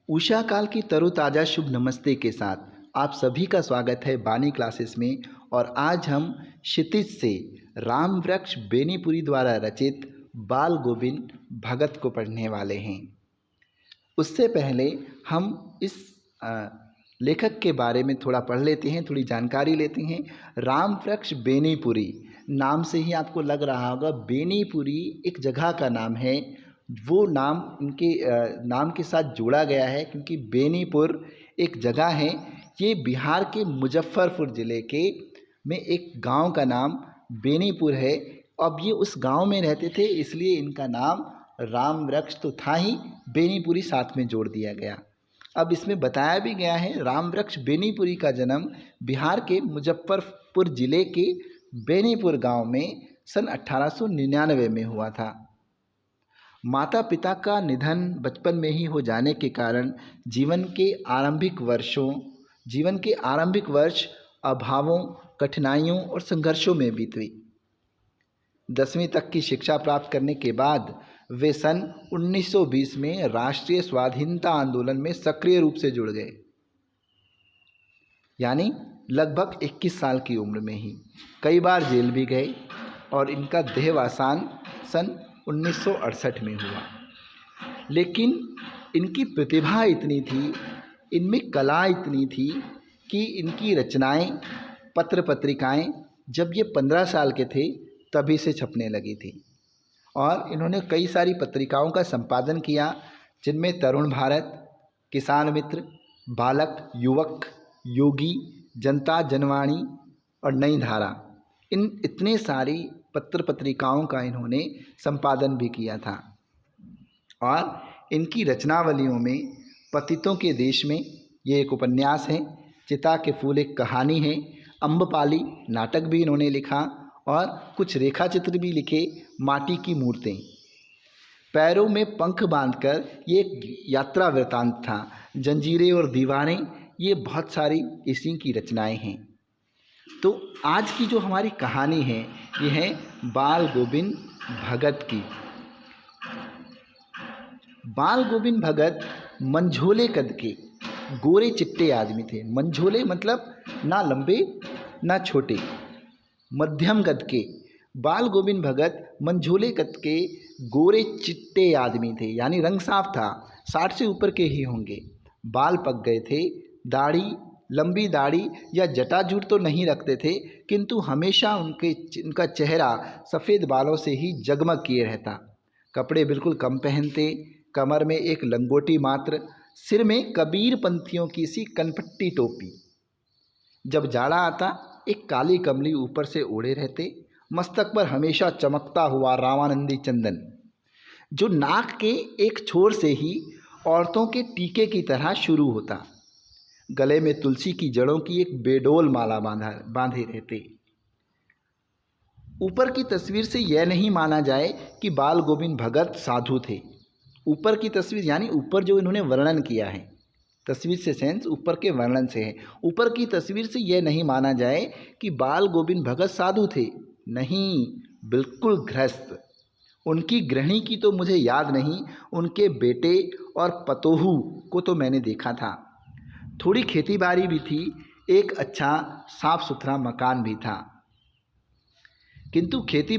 उषा काल की तरोताज़ा शुभ नमस्ते के साथ आप सभी का स्वागत है बानी क्लासेस में। और आज हम क्षितिज से राम वृक्ष बेनीपुरी द्वारा रचित बाल गोविंद भगत को पढ़ने वाले हैं। उससे पहले हम इस लेखक के बारे में थोड़ा पढ़ लेते हैं, थोड़ी जानकारी लेते हैं। राम वृक्ष बेनीपुरी नाम से ही आपको लग रहा होगा, बेनीपुरी एक जगह का नाम है। वो नाम इनके नाम के साथ जोड़ा गया है क्योंकि बेनीपुर एक जगह है। ये बिहार के मुजफ्फरपुर ज़िले के में एक गांव का नाम बेनीपुर है। अब ये उस गांव में रहते थे, इसलिए इनका नाम राम वृक्ष तो था ही, बेनीपुरी साथ में जोड़ दिया गया। अब इसमें बताया भी गया है, राम वृक्ष बेनीपुरी का जन्म बिहार के मुजफ्फरपुर ज़िले के बेनीपुर गांव में सन 1899 में हुआ था। माता पिता का निधन बचपन में ही हो जाने के कारण जीवन के आरंभिक वर्ष अभावों, कठिनाइयों और संघर्षों में बीते। 10वीं तक की शिक्षा प्राप्त करने के बाद वे सन 1920 में राष्ट्रीय स्वाधीनता आंदोलन में सक्रिय रूप से जुड़ गए, यानी लगभग 21 साल की उम्र में ही। कई बार जेल भी गए और इनका देहावसान सन 1968 में हुआ। लेकिन इनकी प्रतिभा इतनी थी, इनमें कला इतनी थी कि इनकी रचनाएं, पत्र पत्रिकाएं जब ये 15 साल के थे तभी से छपने लगी थी। और इन्होंने कई सारी पत्रिकाओं का संपादन किया, जिनमें तरुण भारत, किसान मित्र, बालक, युवक, योगी, जनता जनवाणी और नई धारा, इन इतने सारी पत्र पत्रिकाओं का इन्होंने संपादन भी किया था। और इनकी रचनावलियों में पतितों के देश में ये एक उपन्यास है, चिता के फूल एक कहानी है, अम्बपाली नाटक भी इन्होंने लिखा और कुछ रेखा चित्र भी लिखे, माटी की मूर्तें, पैरों में पंख बांधकर ये एक यात्रा वृतांत था, जंजीरें और दीवारें, ये बहुत सारी इसी की रचनाएं हैं। तो आज की जो हमारी कहानी है ये है बाल गोविंद भगत की। बाल गोविंद भगत मंझोले कद के गोरे चिट्टे आदमी थे। मंझोले मतलब ना लंबे ना छोटे, मध्यम कद के। बाल गोविंद भगत मंझोले कद के गोरे चिट्टे आदमी थे, यानी रंग साफ था, 60 से ऊपर के ही होंगे। बाल पक गए थे, दाढ़ी, लंबी दाढ़ी या जटाजूट तो नहीं रखते थे, किंतु हमेशा उनका चेहरा सफ़ेद बालों से ही जगमग किए रहता। कपड़े बिल्कुल कम पहनते, कमर में एक लंगोटी मात्र, सिर में कबीर पंथियों की सी कनपट्टी टोपी। जब जाड़ा आता एक काली कमली ऊपर से ओढ़े रहते, मस्तक पर हमेशा चमकता हुआ रामानंदी चंदन, जो नाक के एक छोर से ही औरतों के टीके की तरह शुरू होता। गले में तुलसी की जड़ों की एक बेडोल माला बांधे रहते। ऊपर की तस्वीर से यह नहीं माना जाए कि बाल गोविंद भगत साधु थे। ऊपर की तस्वीर यानी ऊपर जो इन्होंने वर्णन किया है, तस्वीर से सेंस ऊपर के वर्णन से है। ऊपर की तस्वीर से यह नहीं माना जाए कि बाल गोविंद भगत साधु थे, नहीं, बिल्कुल गृहस्थ। उनकी गृहिणी की तो मुझे याद नहीं, उनके बेटे और पतोहू को तो मैंने देखा था। थोड़ी खेती बाड़ी भी थी, एक अच्छा साफ सुथरा मकान भी था। किंतु खेती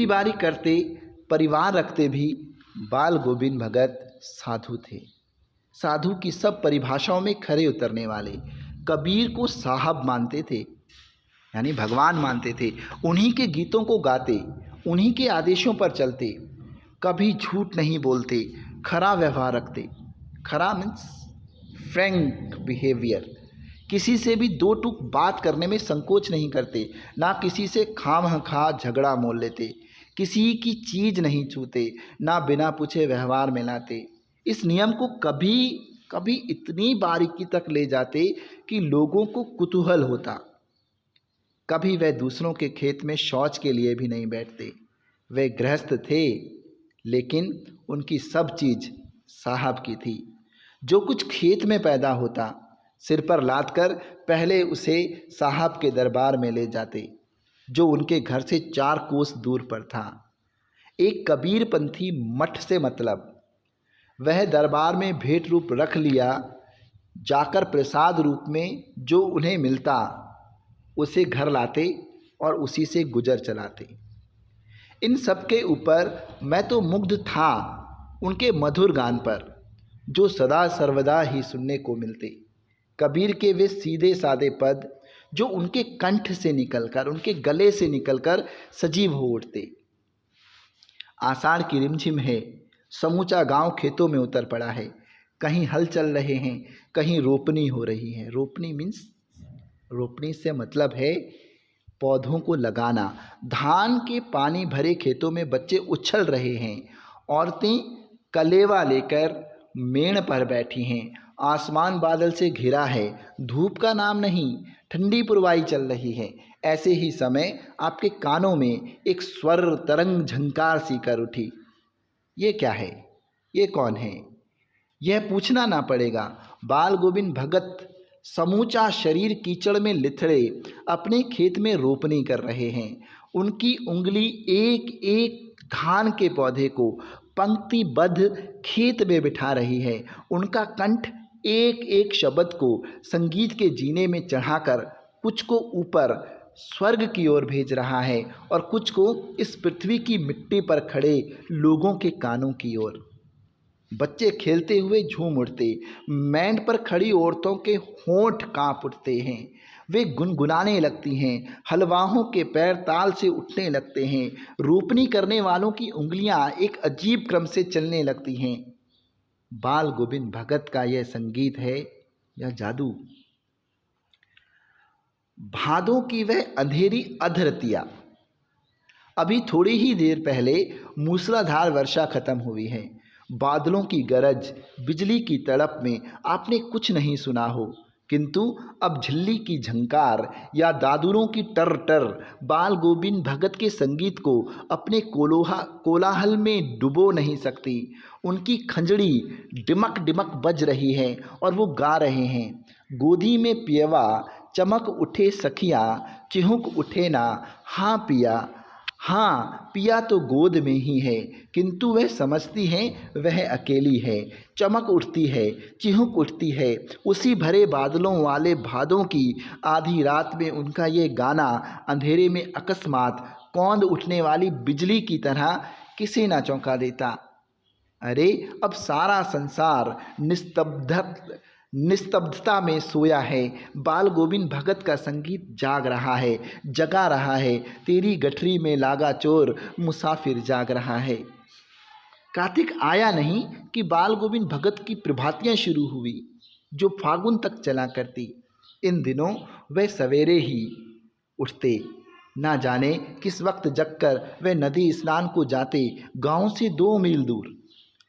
बाड़ी करते, परिवार रखते भी बाल गोविंद भगत साधु थे। साधु की सब परिभाषाओं में खरे उतरने वाले। कबीर को साहब मानते थे, यानी भगवान मानते थे। उन्हीं के गीतों को गाते, उन्हीं के आदेशों पर चलते, कभी झूठ नहीं बोलते, खरा व्यवहार रखते। खरा मीन्स फ्रैंक बिहेवियर। किसी से भी दो टूक बात करने में संकोच नहीं करते, ना किसी से खामखा झगड़ा मोल लेते, किसी की चीज़ नहीं छूते, ना बिना पूछे व्यवहार में लाते। इस नियम को कभी कभी इतनी बारीकी तक ले जाते कि लोगों को कुतूहल होता। कभी वह दूसरों के खेत में शौच के लिए भी नहीं बैठते। वे गृहस्थ थे, लेकिन उनकी सब चीज़ साहब की थी। जो कुछ खेत में पैदा होता सिर पर लाद कर पहले उसे साहब के दरबार में ले जाते, जो उनके घर से 4 कोस दूर पर था। एक कबीरपंथी मठ से मतलब, वह दरबार में भेंट रूप रख लिया जाकर प्रसाद रूप में जो उन्हें मिलता उसे घर लाते और उसी से गुजर चलाते। इन सब के ऊपर मैं तो मुग्ध था उनके मधुर गान पर, जो सदा सर्वदा ही सुनने को मिलते। कबीर के वे सीधे सादे पद जो उनके कंठ से निकलकर, उनके गले से निकलकर सजीव हो उठते। आषाढ़ की रिमझिम है, समूचा गांव खेतों में उतर पड़ा है। कहीं हल चल रहे हैं, कहीं रोपनी हो रही है। रोपनी मीन्स, रोपनी से मतलब है पौधों को लगाना। धान के पानी भरे खेतों में बच्चे उछल रहे हैं। औरतें कलेवा लेकर मेड़ पर बैठी हैं। आसमान बादल से घिरा है, धूप का नाम नहीं, ठंडी पुरवाई चल रही है। ऐसे ही समय आपके कानों में एक स्वर तरंग झंकार सी कर उठी। ये क्या है? ये कौन है? यह पूछना ना पड़ेगा। बाल गोविंद भगत समूचा शरीर कीचड़ में लिथड़े अपने खेत में रोपनी कर रहे हैं। उनकी उंगली एक एक धान के पौधे को पंक्तिबद्ध खेत में बिठा रही है। उनका कंठ एक एक शब्द को संगीत के जीने में चढ़ाकर कुछ को ऊपर स्वर्ग की ओर भेज रहा है और कुछ को इस पृथ्वी की मिट्टी पर खड़े लोगों के कानों की ओर। बच्चे खेलते हुए झूम उठते, मैंड पर खड़ी औरतों के होंठ कांप उठते हैं। वे गुनगुनाने लगती हैं, हलवाहों के पैर ताल से उठने लगते हैं, रोपनी करने वालों की उंगलियां एक अजीब क्रम से चलने लगती हैं। बाल गोविंद भगत का यह संगीत है या जादू। भादों की वह अंधेरी अधरतिया। अभी थोड़ी ही देर पहले मूसलाधार वर्षा खत्म हुई है। बादलों की गरज, बिजली की तड़प में आपने कुछ नहीं सुना हो, किंतु अब झिल्ली की झंकार या दादुरों की टर टर बाल गोविंद भगत के संगीत को अपने कोलाहल में डुबो नहीं सकती। उनकी खंजड़ी डिमक डिमक बज रही है और वो गा रहे हैं। गोदी में पियवा चमक उठे सखिया, चिहुक उठे ना, हाँ पिया, हाँ पिया तो गोद में ही है, किंतु वह समझती हैं वह अकेली है। चमक उठती है, चिहुक उठती है। उसी भरे बादलों वाले भादों की आधी रात में उनका ये गाना अंधेरे में अकस्मात कौंध उठने वाली बिजली की तरह किसे ना चौंका देता। अरे अब सारा संसार निस्तब्धता में सोया है। बाल गोविंद भगत का संगीत जाग रहा है, जगा रहा है। तेरी गठरी में लागा चोर मुसाफिर जाग रहा है। कार्तिक आया नहीं कि बाल गोविंद भगत की प्रभातियाँ शुरू हुई, जो फागुन तक चला करती। इन दिनों वह सवेरे ही उठते, ना जाने किस वक्त जगकर वे नदी स्नान को जाते, गांव से 2 मील दूर।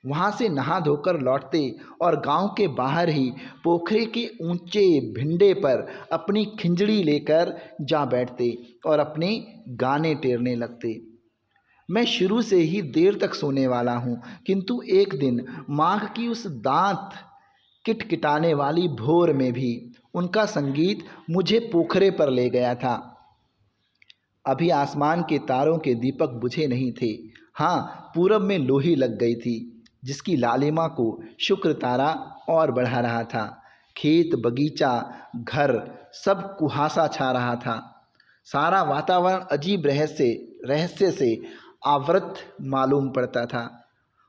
वहाँ से नहा धोकर लौटते और गांव के बाहर ही पोखरे के ऊंचे भिंडे पर अपनी खिंजड़ी लेकर जा बैठते और अपने गाने टेरने लगते। मैं शुरू से ही देर तक सोने वाला हूँ, किंतु एक दिन माघ की उस दांत किटकिटाने वाली भोर में भी उनका संगीत मुझे पोखरे पर ले गया था। अभी आसमान के तारों के दीपक बुझे नहीं थे। हाँ, पूरब में लोही लग गई थी, जिसकी लालिमा को शुक्र तारा और बढ़ा रहा था। खेत, बगीचा, घर सब कुहासा छा रहा था। सारा वातावरण अजीब रहस्य से आवृत मालूम पड़ता था।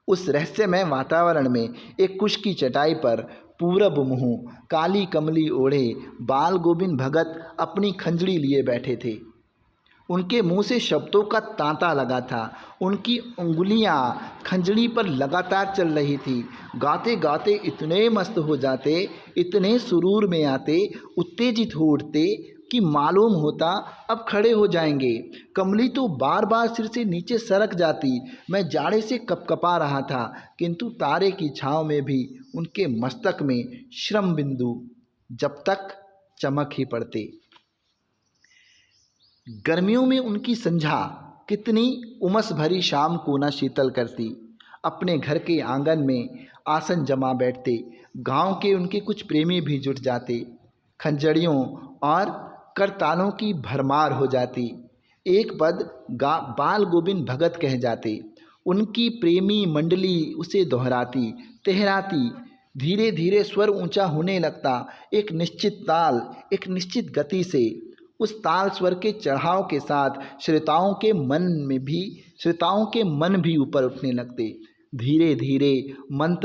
उस रहस्यमय वातावरण में एक कुश की चटाई पर पूरब मुँह, काली कमली ओढ़े बाल गोविंद भगत अपनी खंजड़ी लिए बैठे थे। उनके मुंह से शब्दों का तांता लगा था। उनकी उंगलियां खंजड़ी पर लगातार चल रही थी। गाते गाते इतने मस्त हो जाते, इतने सुरूर में आते, उत्तेजित हो उठते कि मालूम होता अब खड़े हो जाएंगे। कमली तो बार बार सिर से नीचे सरक जाती। मैं जाड़े से कपकपा रहा था, किंतु तारे की छाँव में भी उनके मस्तक में श्रम बिंदु जब तक चमक ही पड़ते। गर्मियों में उनकी संझा कितनी उमस भरी शाम को न शीतल करती। अपने घर के आंगन में आसन जमा बैठते। गांव के उनके कुछ प्रेमी भी जुट जाते। खंजड़ियों और करतालों की भरमार हो जाती। एक पद बाल गोविंद भगत कह जाते। उनकी प्रेमी मंडली उसे दोहराती, तेहराती। धीरे धीरे स्वर ऊंचा होने लगता, एक निश्चित ताल, एक निश्चित गति से। उस ताल स्वर के चढ़ाव के साथ श्रोताओं के मन भी ऊपर उठने लगते। धीरे धीरे मन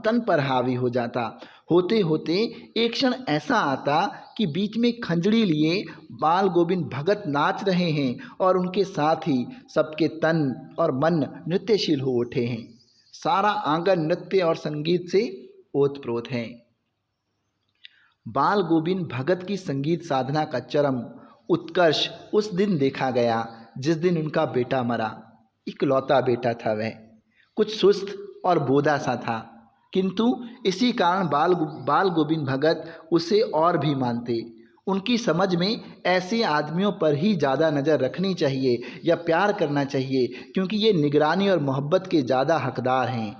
तन पर हावी हो जाता। होते होते एक क्षण ऐसा आता कि बीच में खंजड़ी लिए बाल गोविंद भगत नाच रहे हैं और उनके साथ ही सबके तन और मन नृत्यशील हो उठे हैं। सारा आंगन नृत्य और संगीत से ओतप्रोत है। बाल गोविंद भगत की संगीत साधना का चरम उत्कर्ष उस दिन देखा गया जिस दिन उनका बेटा मरा। इकलौता बेटा था वह, कुछ सुस्त और बोदा सा था, किंतु इसी कारण बाल गोविंद भगत उसे और भी मानते। उनकी समझ में ऐसे आदमियों पर ही ज़्यादा नज़र रखनी चाहिए या प्यार करना चाहिए, क्योंकि ये निगरानी और मोहब्बत के ज़्यादा हकदार हैं।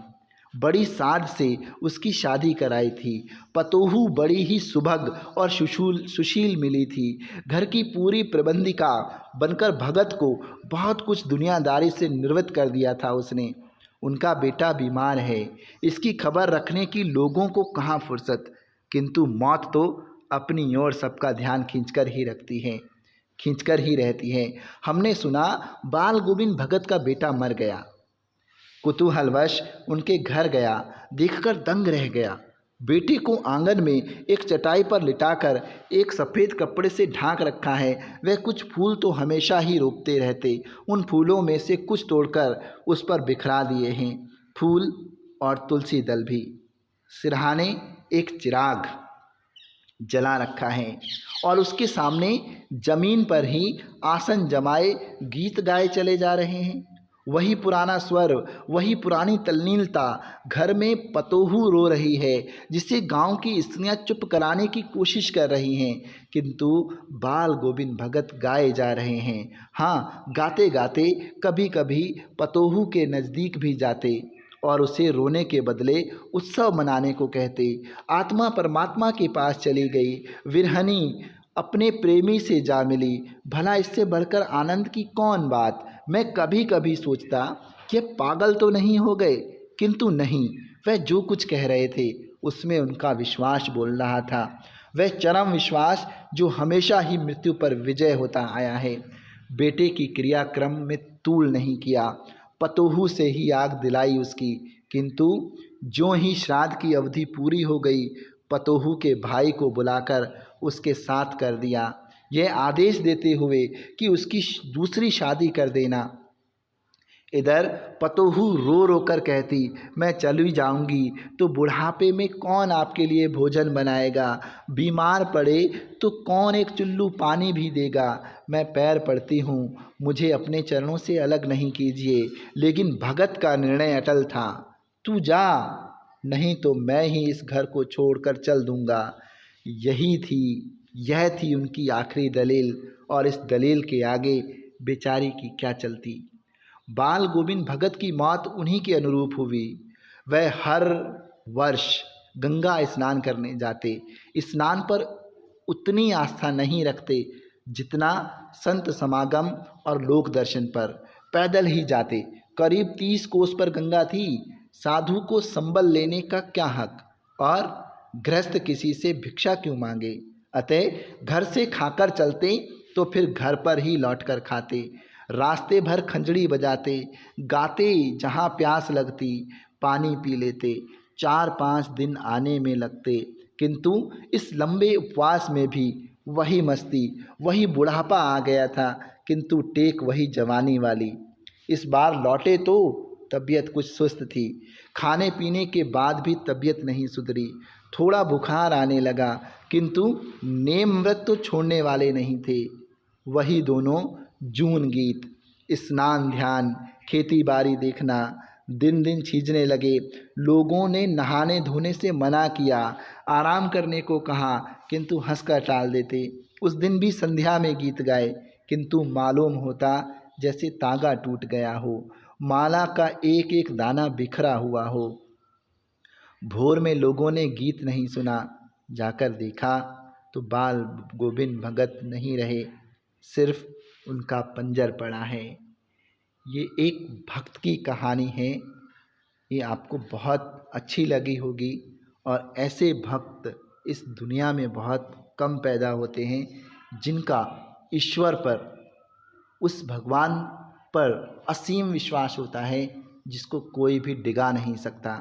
बड़ी साध से उसकी शादी कराई थी। पतोहू बड़ी ही सुभग और सुशील मिली थी। घर की पूरी प्रबंधिका बनकर भगत को बहुत कुछ दुनियादारी से निर्वृत्त कर दिया था उसने। उनका बेटा बीमार है, इसकी खबर रखने की लोगों को कहाँ फुर्सत, किंतु मौत तो अपनी ओर सबका ध्यान खींचकर ही रहती है। हमने सुना बाल गोविंद भगत का बेटा मर गया। कुतूहलवश उनके घर गया, देखकर दंग रह गया। बेटे को आंगन में एक चटाई पर लिटाकर एक सफ़ेद कपड़े से ढांक रखा है। वह कुछ फूल तो हमेशा ही रोपते रहते। उन फूलों में से कुछ तोड़कर उस पर बिखरा दिए हैं, फूल और तुलसी दल भी। सिरहाने एक चिराग जला रखा है और उसके सामने जमीन पर ही आसन जमाए गीत गाए चले जा रहे हैं। वही पुराना स्वर, वही पुरानी तल्लीनता। घर में पतोहू रो रही है, जिसे गांव की स्त्रियां चुप कराने की कोशिश कर रही हैं, किंतु बाल गोविंद भगत गाए जा रहे हैं। हाँ, गाते गाते कभी कभी पतोहू के नज़दीक भी जाते और उसे रोने के बदले उत्सव मनाने को कहते। आत्मा परमात्मा के पास चली गई, विरहनी अपने प्रेमी से जा मिली। भला इससे बढ़कर आनंद की कौन बात। मैं कभी कभी सोचता कि पागल तो नहीं हो गए, किंतु नहीं, वह जो कुछ कह रहे थे उसमें उनका विश्वास बोल रहा था। वह चरम विश्वास जो हमेशा ही मृत्यु पर विजय होता आया है। बेटे की क्रियाक्रम में तूल नहीं किया, पतोहू से ही आग दिलाई उसकी, किंतु जो ही श्राद्ध की अवधि पूरी हो गई, पतोहू के भाई को बुलाकर उसके साथ कर दिया, यह आदेश देते हुए कि उसकी दूसरी शादी कर देना। इधर पतोहू रो रो कर कहती, मैं चली जाऊंगी तो बुढ़ापे में कौन आपके लिए भोजन बनाएगा, बीमार पड़े तो कौन एक चुल्लू पानी भी देगा। मैं पैर पड़ती हूँ, मुझे अपने चरणों से अलग नहीं कीजिए। लेकिन भगत का निर्णय अटल था, तू जा, नहीं तो मैं ही इस घर को छोड़कर चल दूंगा। यह थी उनकी आखिरी दलील, और इस दलील के आगे बेचारी की क्या चलती। बाल गोविंद भगत की मौत उन्हीं के अनुरूप हुई। वह हर वर्ष गंगा स्नान करने जाते। स्नान पर उतनी आस्था नहीं रखते जितना संत समागम और लोक दर्शन पर। पैदल ही जाते। करीब 30 कोस पर गंगा थी। साधु को संबल लेने का क्या हक, और गृहस्थ किसी से भिक्षा क्यों मांगे। अतः घर से खाकर चलते तो फिर घर पर ही लौटकर खाते। रास्ते भर खंजड़ी बजाते, गाते, जहाँ प्यास लगती पानी पी लेते। 4-5 दिन आने में लगते, किंतु इस लंबे उपवास में भी वही मस्ती, वही बुढ़ापा आ गया था, किंतु टेक वही जवानी वाली। इस बार लौटे तो तबीयत कुछ सुस्त थी। खाने पीने के बाद भी तबीयत नहीं सुधरी। थोड़ा बुखार आने लगा, किंतु नेम व्रत तो छोड़ने वाले नहीं थे। वही दोनों जून गीत, स्नान ध्यान, खेती बाड़ी देखना। दिन दिन खींचने लगे। लोगों ने नहाने धोने से मना किया, आराम करने को कहा, किंतु हंसकर टाल देते। उस दिन भी संध्या में गीत गाए, किंतु मालूम होता जैसे तागा टूट गया हो। माला का एक एक दाना बिखरा हुआ हो। भोर में लोगों ने गीत नहीं सुना, जाकर देखा तो बाल गोविंद भगत नहीं रहे, सिर्फ उनका पंजर पड़ा है। ये एक भक्त की कहानी है, ये आपको बहुत अच्छी लगी होगी। और ऐसे भक्त इस दुनिया में बहुत कम पैदा होते हैं जिनका ईश्वर पर, उस भगवान पर असीम विश्वास होता है, जिसको कोई भी डिगा नहीं सकता।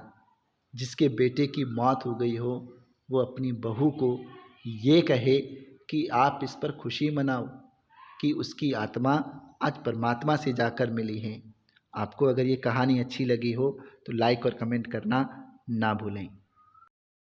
जिसके बेटे की मौत हो गई हो, वो अपनी बहू को ये कहे कि आप इस पर खुशी मनाओ कि उसकी आत्मा आज परमात्मा से जाकर मिली है। आपको अगर ये कहानी अच्छी लगी हो तो लाइक और कमेंट करना ना भूलें।